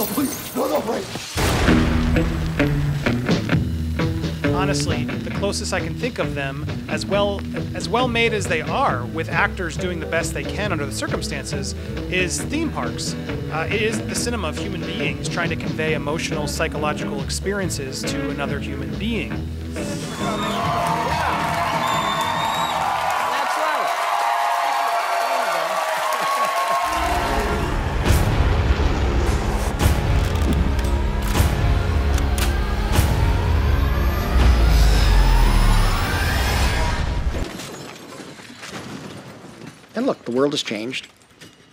please. No, please. Honestly, the closest I can think of them, as well made as they are, with actors doing the best they can under the circumstances, is theme parks. It is the cinema of human beings trying to convey emotional, psychological experiences to another human being. And look, the world has changed.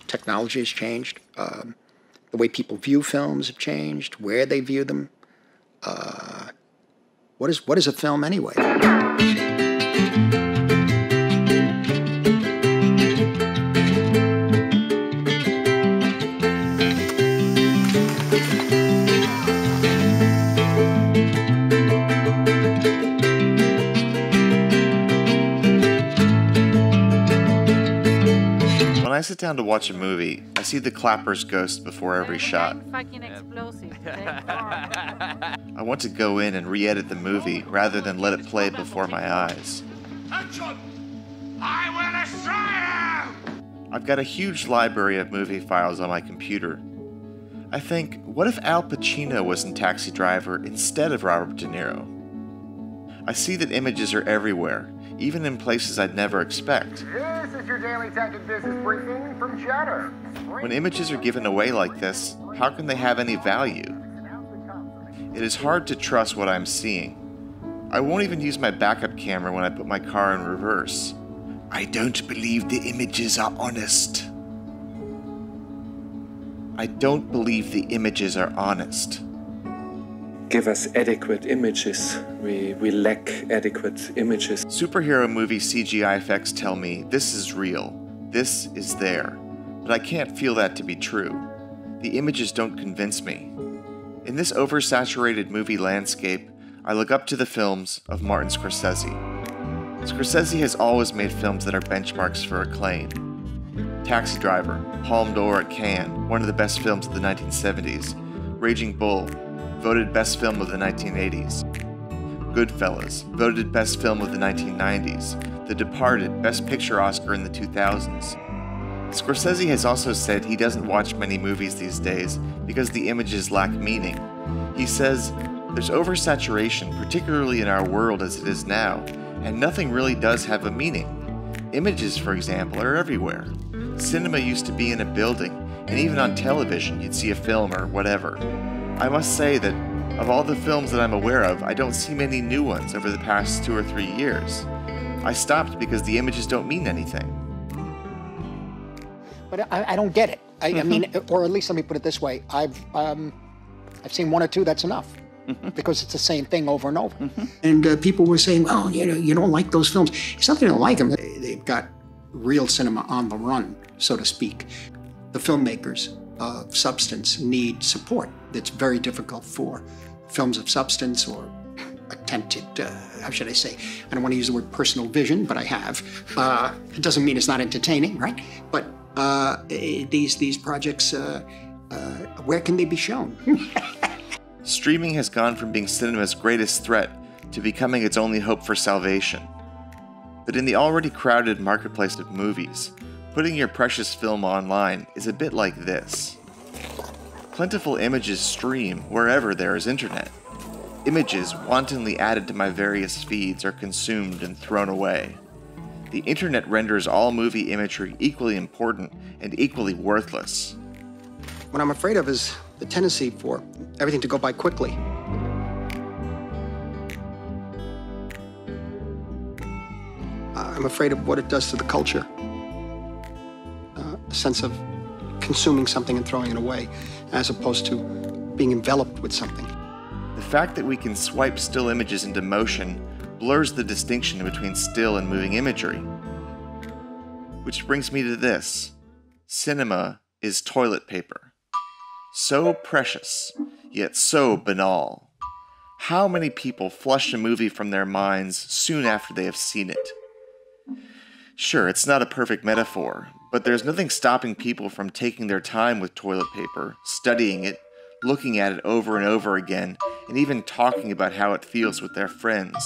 Technology has changed. The way people view films have changed. Where they view them. What is a film anyway? When I sit down to watch a movie, I see the clapper's ghost before every shot. I want to go in and re-edit the movie rather than let it play before my eyes. I've got a huge library of movie files on my computer. I think, what if Al Pacino was in Taxi Driver instead of Robert De Niro? I see that images are everywhere, even in places I'd never expect. This is your daily tech and business briefing from Cheddar. When images are given away like this, how can they have any value? It is hard to trust what I'm seeing. I won't even use my backup camera when I put my car in reverse. I don't believe the images are honest. I don't believe the images are honest. Give us adequate images. We lack adequate images. Superhero movie CGI effects tell me this is real, this is there, but I can't feel that to be true. The images don't convince me. In this oversaturated movie landscape, I look up to the films of Martin Scorsese. Scorsese has always made films that are benchmarks for acclaim. Taxi Driver, Palme d'Or at Cannes, one of the best films of the 1970s. Raging Bull, voted Best Film of the 1980s. Goodfellas, voted Best Film of the 1990s. The Departed, Best Picture Oscar in the 2000s. Scorsese has also said he doesn't watch many movies these days because the images lack meaning. He says, there's oversaturation, particularly in our world as it is now, and nothing really does have a meaning. Images, for example, are everywhere. Cinema used to be in a building, and even on television you'd see a film or whatever. I must say that of all the films that I'm aware of, I don't see many new ones over the past 2 or 3 years. I stopped because the images don't mean anything. But I don't get it. I mean, or at least let me put it this way: I've seen 1 or 2. That's enough, because it's the same thing over and over. And people were saying, "Oh, you don't like those films." It's not that I don't like them. They've got real cinema on the run, so to speak. The filmmakers of substance need support. It's very difficult for films of substance or attempted, how should I say? I don't want to use the word personal vision, but I have. It doesn't mean it's not entertaining, right? But these projects, where can they be shown? Streaming has gone from being cinema's greatest threat to becoming its only hope for salvation. But in the already crowded marketplace of movies, putting your precious film online is a bit like this. Plentiful images stream wherever there is internet. Images wantonly added to my various feeds are consumed and thrown away. The internet renders all movie imagery equally important and equally worthless. What I'm afraid of is the tendency for everything to go by quickly. I'm afraid of what it does to the culture. A sense of consuming something and throwing it away, as opposed to being enveloped with something. The fact that we can swipe still images into motion blurs the distinction between still and moving imagery. Which brings me to this. Cinema is toilet paper. So precious, yet so banal. How many people flush a movie from their minds soon after they have seen it? Sure, it's not a perfect metaphor, but there's nothing stopping people from taking their time with toilet paper, studying it, looking at it over and over again, and even talking about how it feels with their friends.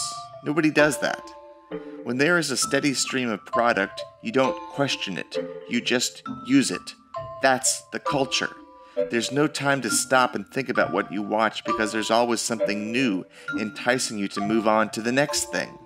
Nobody does that. When there is a steady stream of product, you don't question it, you just use it. That's the culture. There's no time to stop and think about what you watch because there's always something new enticing you to move on to the next thing.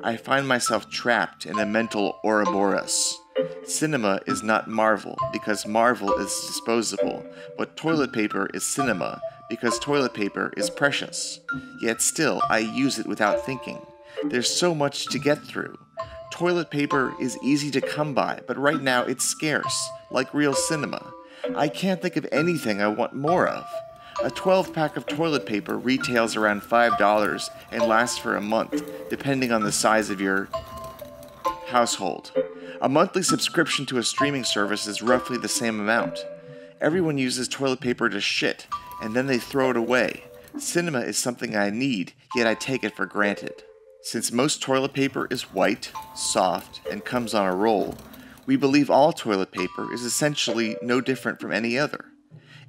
I find myself trapped in a mental Ouroboros. Cinema is not Marvel because Marvel is disposable, but toilet paper is cinema because toilet paper is precious. Yet still, I use it without thinking. There's so much to get through. Toilet paper is easy to come by, but right now it's scarce, like real cinema. I can't think of anything I want more of. A 12-pack of toilet paper retails around $5 and lasts for a month, depending on the size of your household. A monthly subscription to a streaming service is roughly the same amount. Everyone uses toilet paper to shit, and then they throw it away. Cinema is something I need, yet I take it for granted. Since most toilet paper is white, soft, and comes on a roll, we believe all toilet paper is essentially no different from any other.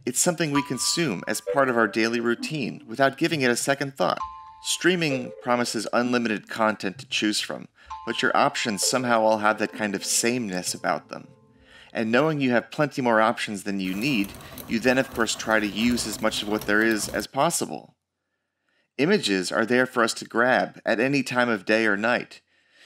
It's something we consume as part of our daily routine without giving it a second thought. Streaming promises unlimited content to choose from, but your options somehow all have that kind of sameness about them. And knowing you have plenty more options than you need, you then of course try to use as much of what there is as possible. Images are there for us to grab at any time of day or night.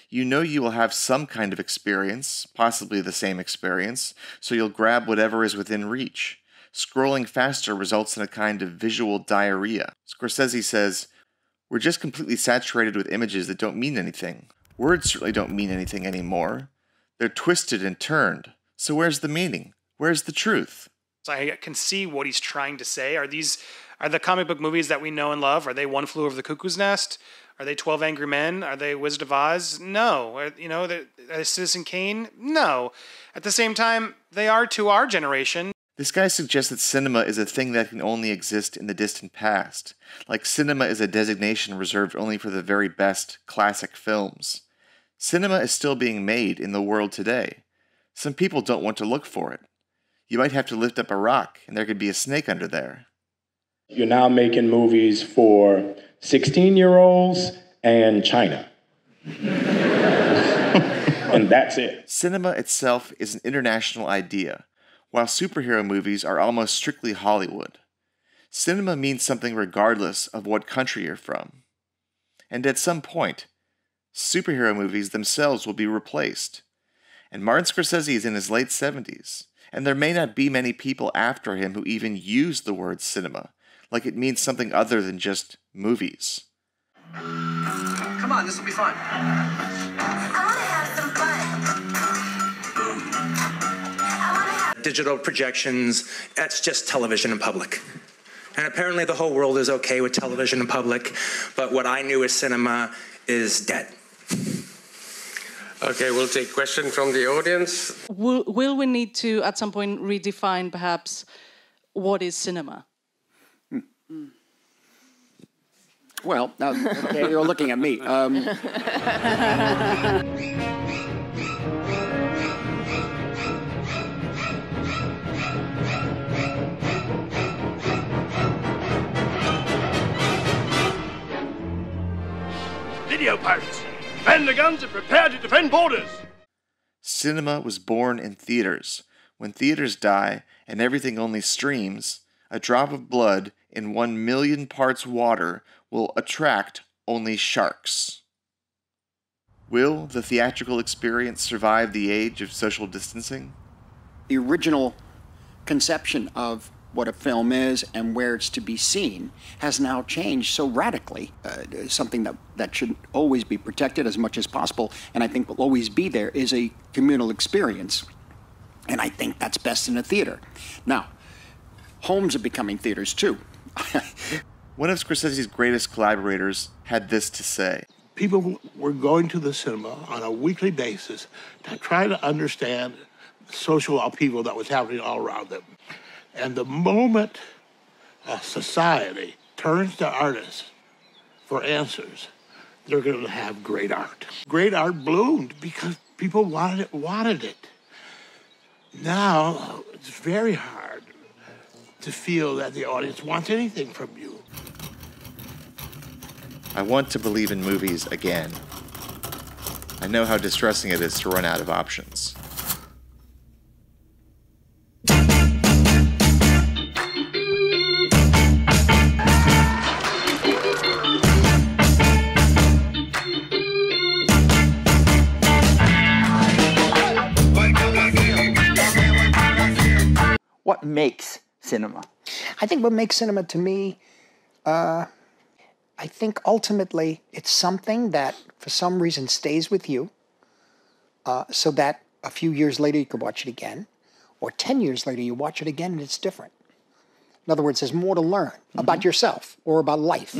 You know you will have some kind of experience, possibly the same experience, so you'll grab whatever is within reach. Scrolling faster results in a kind of visual diarrhea. Scorsese says, "We're just completely saturated with images that don't mean anything. Words certainly don't mean anything anymore. They're twisted and turned. So where's the meaning? Where's the truth?" So I can see what he's trying to say. Are the comic book movies that we know and love? Are they One Flew Over the Cuckoo's Nest? Are they 12 Angry Men? Are they Wizard of Oz? No. Are Citizen Kane? No. At the same time, they are to our generation. This guy suggests that cinema is a thing that can only exist in the distant past, like cinema is a designation reserved only for the very best classic films. Cinema is still being made in the world today. Some people don't want to look for it. You might have to lift up a rock, and there could be a snake under there. You're now making movies for 16-year-olds and China. And that's it. Cinema itself is an international idea, while superhero movies are almost strictly Hollywood. Cinema means something regardless of what country you're from. And at some point, superhero movies themselves will be replaced. And Martin Scorsese is in his late 70s, and there may not be many people after him who even use the word cinema, like it means something other than just movies. Come on, this will be fun. I want to have some fun. Digital projections, that's just television in public. And apparently the whole world is okay with television in public, but what I knew as cinema is dead. Okay, we'll take questions from the audience. Will we need to, at some point, redefine perhaps what is cinema? Well, now, okay, you're looking at me. Video pirates! Bend the guns and prepare to defend borders! Cinema was born in theaters. When theaters die and everything only streams, a drop of blood in 1 million parts water will attract only sharks. Will the theatrical experience survive the age of social distancing? The original conception of what a film is and where it's to be seen has now changed so radically. Something that should always be protected as much as possible, and I think will always be there, is a communal experience. And I think that's best in a theater. Now, homes are becoming theaters too. One of Scorsese's greatest collaborators had this to say. People were going to the cinema on a weekly basis to try to understand the social upheaval that was happening all around them. And the moment a society turns to artists for answers, they're going to have great art. Great art bloomed because people wanted it. Now, it's very hard to feel that the audience wants anything from you. I want to believe in movies again. I know how distressing it is to run out of options. What makes cinema? I think what makes cinema to me, I think ultimately it's something that for some reason stays with you, so that a few years later you could watch it again, or 10 years later you watch it again and it's different. In other words, there's more to learn about yourself or about life.